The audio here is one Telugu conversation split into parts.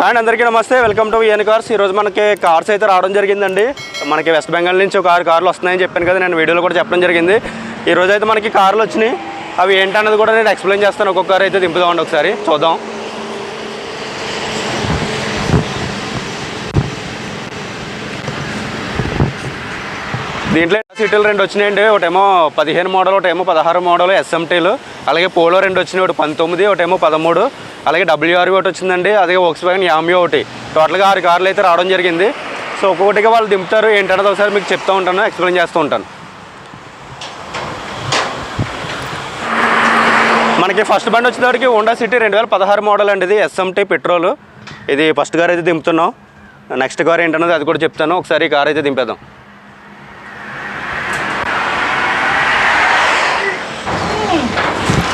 అండ్ అందరికీ నమస్తే, వెల్కమ్ టు విఎన్ కార్స్. ఈరోజు మనకి కార్స్ అయితే రావడం జరిగిందండి. మనకి వెస్ట్ బెంగాల్ నుంచి ఒక 6 కార్లు వస్తున్నాయని చెప్పాను కదా, నేను వీడియోలో కూడా చెప్పడం జరిగింది. ఈరోజు అయితే మనకి కార్లు వచ్చినాయి, అవి ఏంటన్నది కూడా నేను ఎక్స్ప్లెయిన్ చేస్తాను. ఒక్కొక్క కార్ అయితే దింపుదామండి, ఒకసారి చూద్దాం. దీంట్లో సిటీలు 2 వచ్చినాయండి. ఒకటేమో 15 మోడల్, ఒకటేమో 16 మోడల్ ఎస్ఎంటీలు. అలాగే పోలో 2 వచ్చినాయి, ఒకటి 19, ఒకటేమో 13. అలాగే WRV ఒకటి వచ్చిందండి, అదే వోక్స్వాగన్ యామియో ఒకటి. టోటల్గా 6 కార్లు అయితే రావడం జరిగింది. సో ఒక్కొక్కటిగా వాళ్ళు దింపుతారు, ఏంటన్నది ఒకసారి మీకు చెప్తూ ఉంటాను, ఎక్స్ప్లెయిన్ చేస్తూ ఉంటాను. మనకి ఫస్ట్ బండి వచ్చేటప్పటికి హోండా సిటీ 2016 మోడల్ అండి. ఇది ఎస్ఎంటీ పెట్రోల్. ఇది ఫస్ట్ కార్ అయితే దింపుతున్నాం. నెక్స్ట్ కార్ ఏంటన్నది అది కూడా చెప్తాను. ఒకసారి ఈ కార్ అయితే దింపేద్దాం.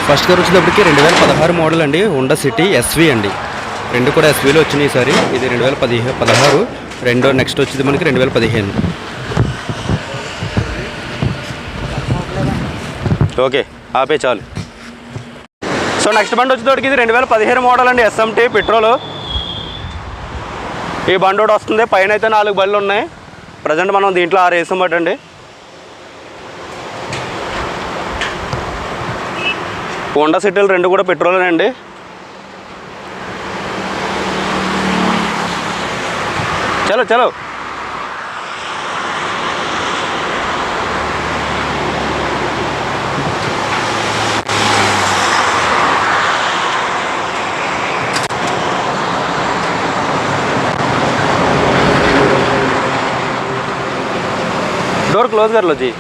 ఫస్ట్ కార్ వచ్చేటప్పటికి 2016 మోడల్ అండి, హోండా సిటీ ఎస్వి అండి. 2 కూడా ఎస్వీలో వచ్చినాయి ఈసారి. ఇది 2016, 2 నెక్స్ట్ వచ్చేది మనకి 2015. ఓకే, ఆపే చాలు. సో నెక్స్ట్ బండి వచ్చేటప్పటికి ఇది 2015 మోడల్ అండి, ఎస్ఎంటీ పెట్రోల్. ఈ బండి ఒకటి వస్తుంది, పైన అయితే 4 బళ్ళు ఉన్నాయి. ప్రజెంట్ మనం దీంట్లో 6 వేసాం బట్టండి. హోండా సిటీలు 2 కూడా పెట్రోలేనండి. చలో చలో. डोर क्लोज कर लो जी.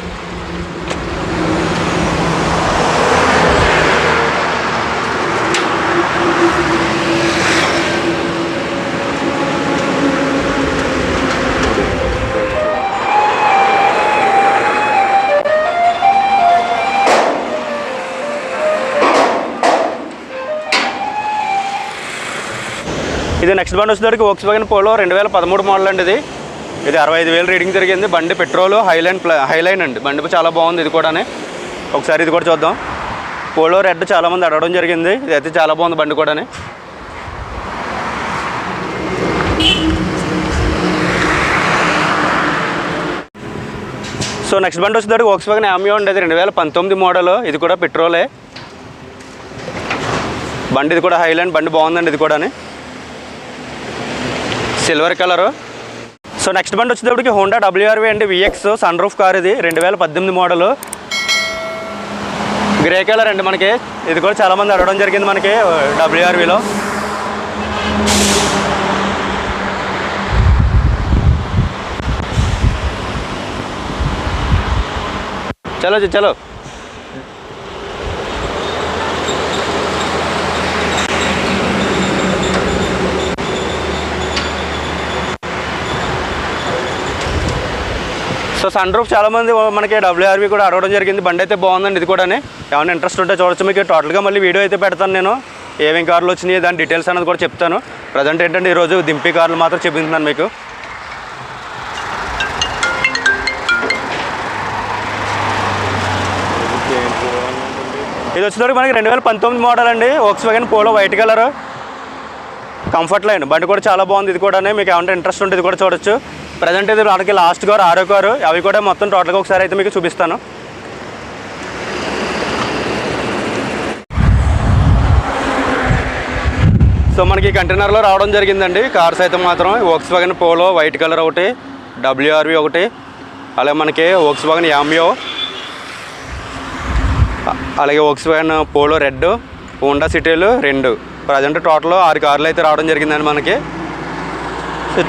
ఇది నెక్స్ట్ బండి వచ్చేసరికి వోక్స్వాగన్ పోలో 2013 మోడల్ అండి. ఇది 65,000 రీడింగ్ జరిగింది. బండి పెట్రోల్ హైలైన్ అండి. బండి చాలా బాగుంది ఇది కూడా. ఒకసారి ఇది కూడా చూద్దాం. పోలో రెడ్ చాలామంది అడగడం జరిగింది, ఇది అయితే చాలా బాగుంది బండి కూడా. సో నెక్స్ట్ బండి వచ్చేసరికి వోక్స్వాగన్ యామియో అండి. అది 2019 మోడల్. ఇది కూడా పెట్రోలే బండి. ఇది కూడా హైలైన్ బండి, బాగుందండి ఇది కూడా, సిల్వర్ కలరు. సో నెక్స్ట్ బండి వచ్చేటప్పటికి హోండా WRV అండి, విఎక్స్ సన్ రూఫ్ కార్. ఇది 2018 మోడల్, గ్రే కలర్ అండి మనకి. ఇది కూడా చాలామంది అడగడం జరిగింది మనకి WRVలో. చలో చలో. సో సన్ రూఫ్ చాలామంది మనకి WRV కూడా అడగడం జరిగింది. బండి అయితే బాగుందండి ఇది కూడా. ఏమైనా ఇంట్రెస్ట్ ఉంటే చూడొచ్చు. మీకు టోటల్గా మళ్ళీ వీడియో అయితే పెడతాను నేను, ఏమేమి కార్లు వచ్చినాయి దాని డీటెయిల్స్ అనేది కూడా చెప్తాను. ప్రజెంట్ ఏంటంటే ఈరోజు దింపి కార్లు మాత్రం చెప్తున్నాను మీకు. ఇది వచ్చేసరికి మనకి 2019 మోడల్ అండి, Volkswagen polo white colour, comfort line. బండి కూడా చాలా బాగుంది ఇది కూడా. మీకు ఏమంటే ఇంట్రెస్ట్ ఉంటే ఇది కూడా చూడొచ్చు. ప్రజెంట్ ఇది మనకి లాస్ట్ కారు 6వ కారు. అవి కూడా మొత్తం టోటల్గా ఒకసారి అయితే మీకు చూపిస్తాను. సో మనకి కంటైనర్లో రావడం జరిగిందండి కార్స్ అయితే మాత్రం. వోక్స్వాగన్ పోలో వైట్ కలర్ ఒకటి, WRV ఒకటి, అలాగే మనకి వోక్స్వాగన్ యామియో, అలాగే వోక్స్వాగన్ పోలో రెడ్, హోండా సిటీలు 2. ప్రజెంట్ టోటల్ 6 కార్లు అయితే రావడం జరిగిందండి మనకి.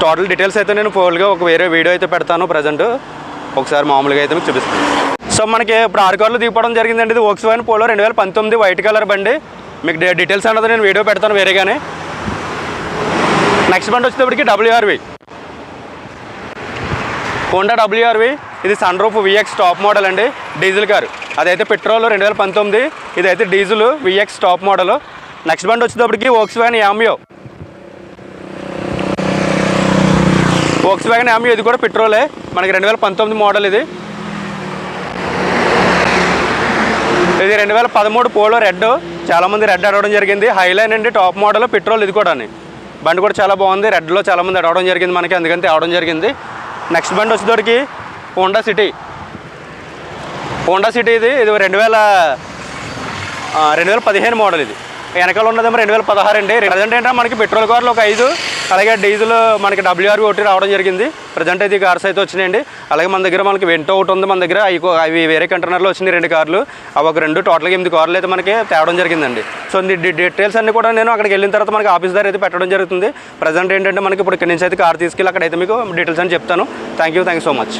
టోటల్ డీటెయిల్స్ అయితే నేను ఫోల్గా ఒక వేరే వీడియో అయితే పెడతాను. ప్రజెంట్ ఒకసారి మామూలుగా అయితే మీకు చూపిస్తాను. సో మనకి ఇప్పుడు 6 కార్లు దిగిపోవడం జరిగిందండి. ఇది వోక్స్వాగన్ పోలో 2019 వైట్ కలర్ బండి. మీకు డీటెయిల్స్ అన్నది నేను వీడియో పెడతాను వేరేగానే. నెక్స్ట్ బండి వచ్చేటప్పటికి WRV, హోండా WRV. ఇది sun roof VX top model అండి, డీజిల్ కారు. అదైతే పెట్రోల్ 2019, ఇదైతే diesel VX top model. Next బండి వచ్చేటప్పటికి వోక్స్వాగన్ యామియో. వోక్స్వాగన్ యామియో ఇది కూడా పెట్రోలే మనకి, 2019 మోడల్. ఇది 2013 పోలో రెడ్. చాలామంది రెడ్ అడగడం జరిగింది. హైలైన్ అండి, టాప్ మోడల్, పెట్రోల్ ఇది కూడా. బండి కూడా చాలా బాగుంది. రెడ్లో చాలామంది అడవడం జరిగింది మనకి, అందుకని తేవడం జరిగింది. నెక్స్ట్ బండి వచ్చేటోడికి హోండా సిటీ ఇది 2015 మోడల్. ఇది వెనకాల ఉన్నదేమో 2016 అండి. ప్రజెంట్ ఏంటంటే మనకి పెట్రోల్ కార్లు ఒక 5, అలాగే డీజిల్ మనకి WRV ఒకటి రావడం జరిగింది. ప్రజెంట్ అయితే ఈ కార్స్ అయితే వచ్చినాయండి. అలాగే మన దగ్గర మనకి వెంటో ఒకటి ఉంది మన దగ్గర. అవి వేరే కంటైనర్లో వచ్చినాయి 2 కార్లు, అవి ఒక 2, టోటల్గా 8 కార్లు అయితే మనకి తేవడం జరిగిందండి. సో డీటెయిల్స్ అన్నీ కూడా నేను అక్కడికి వెళ్ళిన తర్వాత మనకి ఆఫీస్ దగ్గర అయితే పెట్టడం జరుగుతుంది. ప్రజెంట్ ఏంటంటే మనకి ఇప్పుడు ఇక్కడ నుంచి అయితే కార్ తీసుకెళ్ళి అక్కడైతే మీకు డీటెయిల్స్ అని చెప్తాను. Thank you so much.